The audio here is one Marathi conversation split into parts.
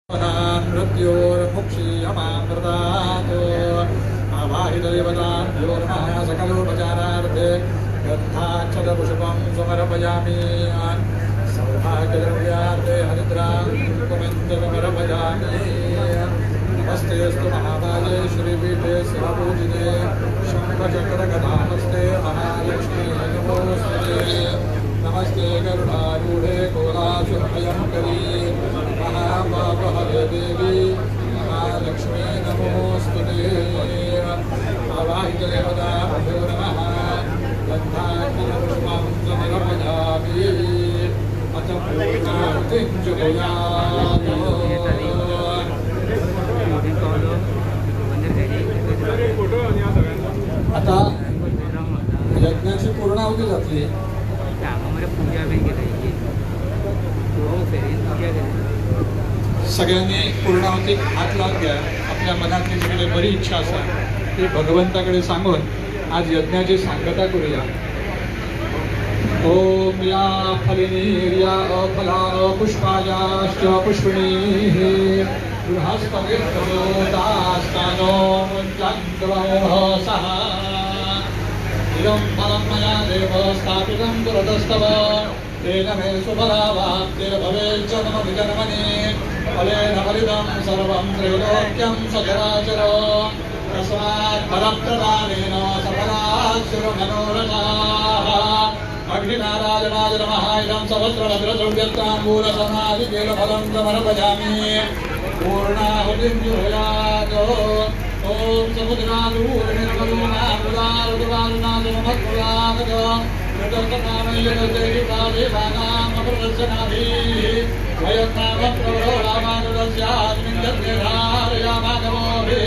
मृत्योर्मुक्षीयमामृतात् आवाहितदेवताभ्योर्मः सकलोपचारार्थे गन्धाक्षतपुष्पं समर्पयामि सौभाग्यद्रव्यार्थे हरिद्रां कुमिन्दमर्पयामि नमस्तेऽस्तु महाभागे श्रीपीठे शिवपूजिते शङ्खचक्रगदाहस्ते महालक्ष्मी नमोऽस्तुते नमस्ते गरुडारूढे कोलासुरभयङ्करी महापापहरे देवी महालक्ष्मी नमोऽस्तुते आवाहितदेवताभ्यो नमः गन्धाक्षतपुष्पं समर्पयामि अथ पूर्णाहुतिं च कुर्यात्। आता यज्ञाची पूर्णाहुती घातली, सगळ्यांनी पूर्णाहुतीक हात लावून घ्या. आपल्या मनातली जी बरी इच्छा असा ती भगवंताकडे सांगून आज यज्ञाची सांगता करूया. ओम या फलिनीर्या अफला पुष्पायाश्च पुष्पिणीः गृहस्पतिर्भूतास्तानो मुञ्चन्द्रमोहसः इदं फलं मया देव स्थापितं पुरतस्तव तेन मे सुफलावाप्तिर्भवेच्च मम विजन्मनि फलेन फलितं सर्वं त्रैलोक्यं सचराचर तस्मात् फलप्रदानेन सफलाश्रुमनोरथाः. अग्निनारायणाय नमः. इदं सहस्रभद्रद्रव्यताम्बूलसमाधिकेलफलं समर्पयामि. पूर्णाहुतिं जुहुयात्. ॐ समुद्रादूर्निर्मलोनामुदारुदारुनाथनमत्कुलागत कृतस्तनामयदेवानामप्रदर्शनाभिः वयन्नामप्रवरोलामानुदस्यास्मिन् जन्मे धारयामागमोभिः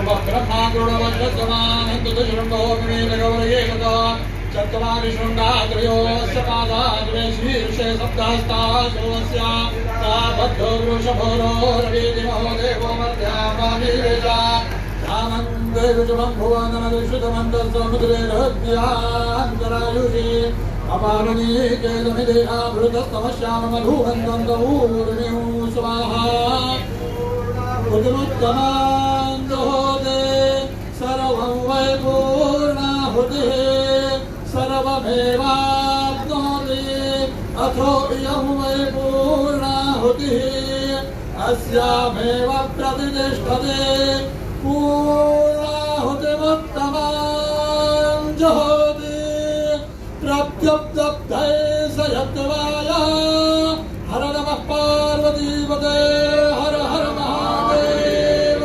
उपब्रह्मागुणवज्रसमानन्दशृङ्गो विवेकगौरयेकत चत्वारिशृङ्गात्रयोस्य पादाग्रे शीर्षे सप्तहस्ताशोऽस्य ताभद्रो वृषभोरो रवीतिमहो देवो मध्यामाभिवेशा रामन्देरुजमं भुवनमधिश्रुतमन्तसमुद्रे रहत्यान्तरायुषि अपारणीकेतमिदेहाभृतस्तमश्याममधुवन्दं दमूर्मिः स्वाहा. उदमुत्तमान्दोदे सर्वं वै पूर्णाहुतिः सर्वमेवाप्नोति अथो इयं वै पूर्णाहुतिः अस्यामेव प्रतिष्ठते. पूर्णाहुतिमुत्तमां जुहोति प्रत्यब्दब्धै स यत्वाय. हर नमः पार्वतीपते हर हर महादेव.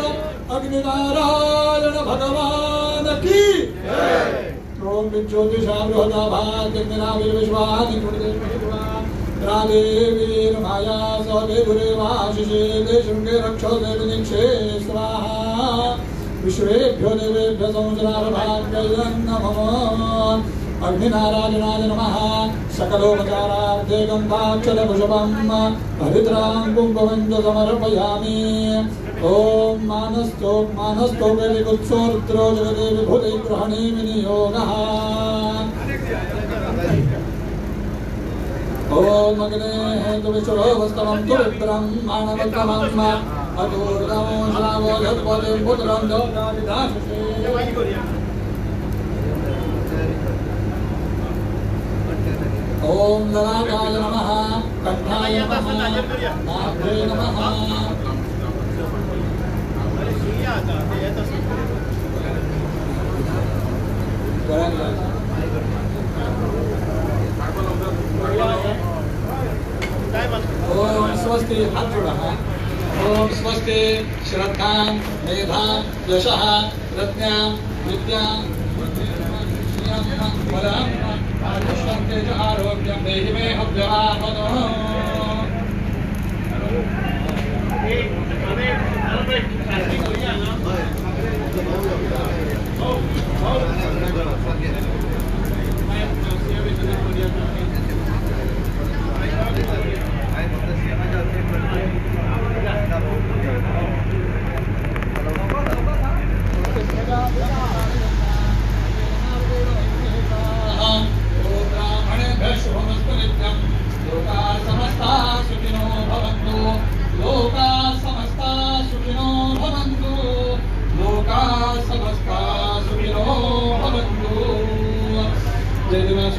अग्निनारायण भगवान की ओम ज्योतिषा बृहदा भाग्यनाविर्विश्वादिदेवीर माया सदेवरेवाशिषे देशृङ्गे रक्षो देवनिक्षे स्वाहा. विश्वेभ्यो देवेभ्यो संवत्सरार्भाभ्यो नमः. अग्निनारायणाय नमः. सकलोपचारार्थे गन्धाक्षतपुष्पं हरिद्रां कुङ्कुमं च समर्पयामि. ओम मानस्तो वेदिकुत्सोरुद्रो जगदे विभूति ग्रहणे विनियोगः. ओम अग्ने तुविश्वस्तमं तुविप्रं मानवतमं अदूर्गमो श्रावो यत्पदे पुत्रं दौराविदाशे. ओम ललाटाय नमः. कण्ठाय नमः. नाभे नमः. ओम स्वस्ति. हाथ जोड़ा. ओम स्वस्ति श्रद्धां मेधां यशः प्रज्ञां विद्यां बलं आयुष्यं तेज आरोग्यं देहि मे हव्यवापदो. ब्राह्मणेभ्यः शुभमस्तु नित्यं लोकाः समस्ताः सुखिनो भवन्तु.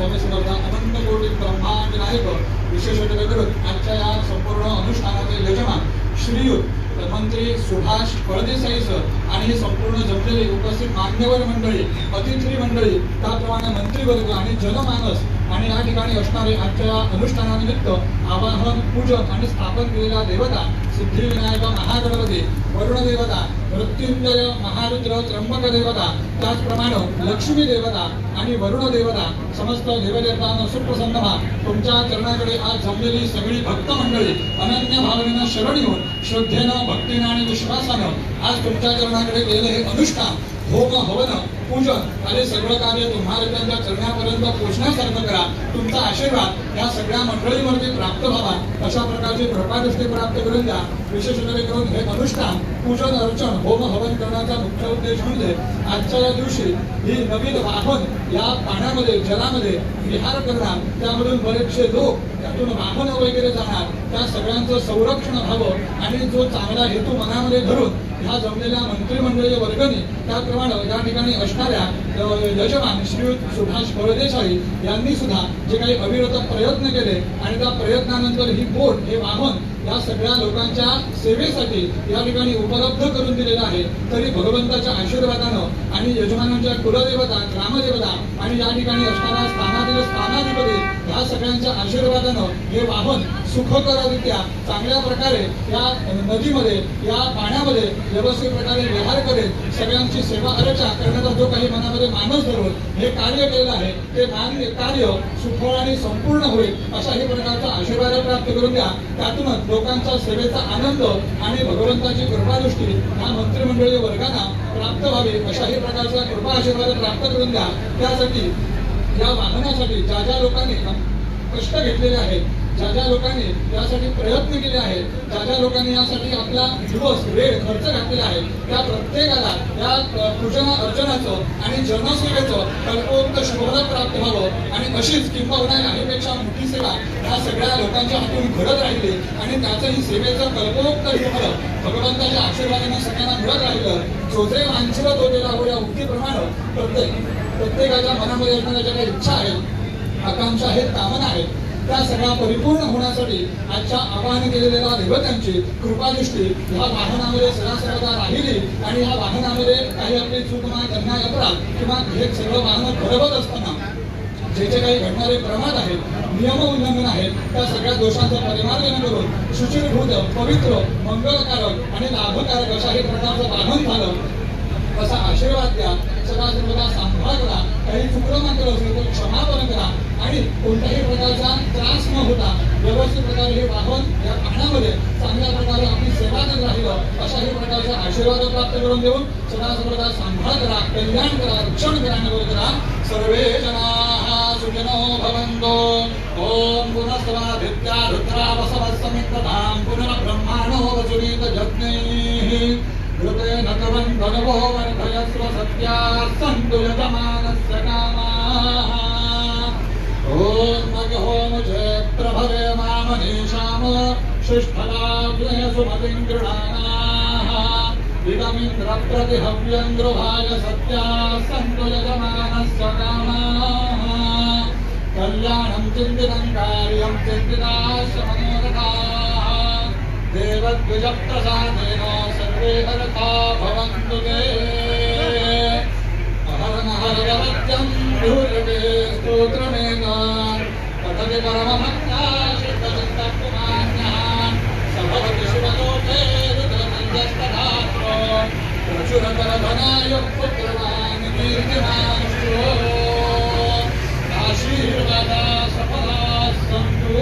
सोमस्पर्धा अनंत कोटी ब्रह्मांड नायक विशेष करून आजच्या या संपूर्ण अनुष्ठानाचे यजमान श्रीयुत मंत्री सुभाष फळदेसाई सर आणि हे संपूर्ण जमलेली उपस्थित मान्यवर मंडळी, अतिथी मंडळी, त्याप्रमाणे मंत्रीवर्ग आणि जनमानस आणि या ठिकाणी असणारे आजच्या अनुष्ठानानिमित्त आवाहन, पूजन आणि स्थापन केलेल्या देवता सिद्धिविनायक महागणपती, वरुण देवता, मृत्युंजय महारुद्र त्र्यंबक देवता, त्याचप्रमाणे लक्ष्मी देवता आणि वरुण देवता, समस्त देवदेवतांना सुप्रसन्न व्हा. तुमच्या चरणाकडे आज जमलेली सगळी भक्त मंडळी अनन्य भावनेनं शरण येऊन श्रद्धेनं, भक्तीनं आणि विश्वासानं आज तुमच्या चरणाकडे केलेले हे अनुष्ठान, होम, हवन, पूजन आणि सगळं कार्य तुम्हाला त्यांच्या चरणापर्यंत पोहोचण्यासारखं करा. तुमचा आशीर्वाद या सगळ्या मंडळीवरती प्राप्त व्हावा अशा प्रकारची कृपादृष्टी प्राप्त करून द्या. विशेष करून हे अनुष्ठान, पूजन, अर्चन, होम, हवन करण्याचा मुख्य उद्देश म्हणजे आजच्या या दिवशी ही नवीन वाहन या पाण्यामध्ये, जलामध्ये विहार करणार, त्यामधून बरेचसे लोक त्यातून वाहन वगैरे जाणार, त्या सगळ्यांचं संरक्षण व्हावं आणि जो चांगला हेतू मनामध्ये धरून ह्या जमलेल्या मंत्रिमंडळीय वर्गणी, त्याप्रमाणे या ठिकाणी असणाऱ्या यजमान श्रीयुत सुभाष फळदेसाई यांनी सुद्धा जे काही अविरत प्रयत्न केले आणि त्या प्रयत्नानंतर ही बोट, हे वाहन या सगळ्या लोकांच्या सेवेसाठी या ठिकाणी उपलब्ध करून दिलेलं आहे. तरी भगवंताच्या आशीर्वादानं आणि यजमानांच्या कुलदेवता, ग्रामदेवता आणि या ठिकाणी असणाऱ्या स्थानाधिपती या सगळ्यांच्या आशीर्वादानं हे वाहन सुखकररित्या चांगल्या प्रकारे या नदीमध्ये, या पाण्यामध्ये व्यवस्थित प्रकारे विहार करेल. सगळ्यांची सेवा अर्चा करण्याचा जो काही मनामध्ये मानस धरून हे कार्य केलेलं आहे, ते कार्य सुफळ आणि संपूर्ण होईल अशा ही प्रकारचा आशीर्वाद प्राप्त करून द्या. त्यातूनच लोकांच्या सेवेचा आनंद आणि भगवंताची कृपादृष्टी या मंत्रिमंडळीय वर्गांना प्राप्त व्हावी अशा ही प्रकारचा कृपा आशीर्वाद प्राप्त करून द्या. त्यासाठी या वाहनासाठी ज्या ज्या लोकांनी कष्ट घेतलेले आहेत, ज्या ज्या लोकांनी यासाठी प्रयत्न केले आहेत, ज्या ज्या लोकांनी यासाठी आपला दिवस, वेळ खर्च घातलेला आहे, त्या प्रत्येकाला या पूजन अर्चनाचं आणि जनसेवेचं कल्पोक्त शुभफळ प्राप्त व्हावं आणि अशीच किंबहुना याहीपेक्षा मोठी सेवा या सगळ्या लोकांच्या हातून घडत राहिली आणि त्याचंही सेवेचं कल्पोक्त शुभफळ भगवंताच्या आशीर्वादाने सगळ्यांना मिळत राहिलं. जो जे वांछित होतेला हो या उक्तीप्रमाणे प्रत्येकाच्या मनामध्ये असणाऱ्या ज्या काही इच्छा आहेत, आकांक्षा आहेत, कामना आहेत, त्या सगळ्या परिपूर्ण होण्यासाठी आजच्या आवाहन केलेल्या देवतांची कृपादृष्टी ह्या वाहनामध्ये सर्वदा राहिली आणि या वाहनामध्ये काही आपली चूकमाग, अन्याय, अपराध किंवा हे सगळं वाहन घडवत असताना जे जे काही घडणारे प्रमाद आहेत, नियम उल्लंघन आहेत, त्या सगळ्या दोषांचं परिमार्जन करून शुचिर्भूत, पवित्र, मंगलकारक आणि लाभकारक अशा हे प्रकारचं वाहन झालं असा आशीर्वाद द्या. सर्वदा सांभाळ करा. काही चुकलं मात्र असेल तर क्षमापण करा आणि कोणत्याही प्रकारचा त्रास न होता व्यवस्थित प्रकारे हे वाहन या पाण्यामध्ये चांगल्या प्रकारे आपली सेवा देत राहिलं अशा ही प्रकारचा आशीर्वाद प्राप्त करून देऊन सर्वदा सांभाळ करा, कल्याण करा, रक्षण करा, निरोध करा. सर्वे जनाः सुखिनो भवन्तु. ओम पुनस्वादित्या रुद्रा वसवस्समित्रधाम पुनर्ब्रह्माणो वसुरीत जज्ञैः कृतेन कवन् धनवो वर्धयस्व सत्याः सन्तु यजमानस्य कामाः. ओम मगहोम क्षेत्रभवे मामनीषाम शिष्ठलाभ्ये सुमतिं गृहाणाः. इदमिन्द्र प्रतिहव्यं गृहाय सत्याः सन्तु यजमानस्य कामाः. कल्याणं चिन्तितं कार्यं चिन्तिताश्च मनोरथाः. देवद्विजप्रसादेन सर्वे हरता भवन्तु ते. अहरनहरवत्यं भूर्वे स्तोत्रमेन पठति परमभक्ता सिद्धसिद्धपुमान्यः. सभवति शिवलोके रुद्रमञ्जस्तधात्रो प्रचुरतरधनाय पुत्रवान् कीर्तिमान् श्रो. आशीर्वादा सफला सन्तु.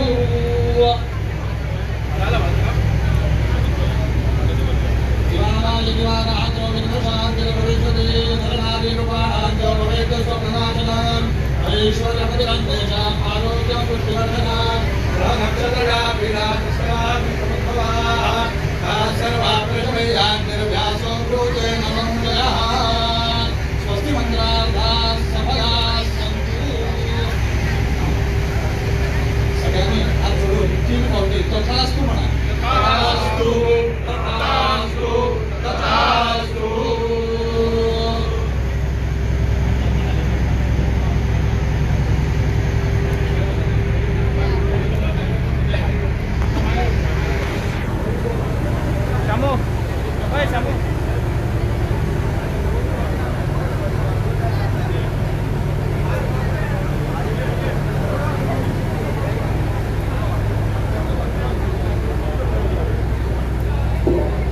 सगळ्यांनी हात जोडून 3 पावले तथास्तु म्हणा. तथास्तु, तथास्तु, तथास्तु. शामू ओय शामू Thank you.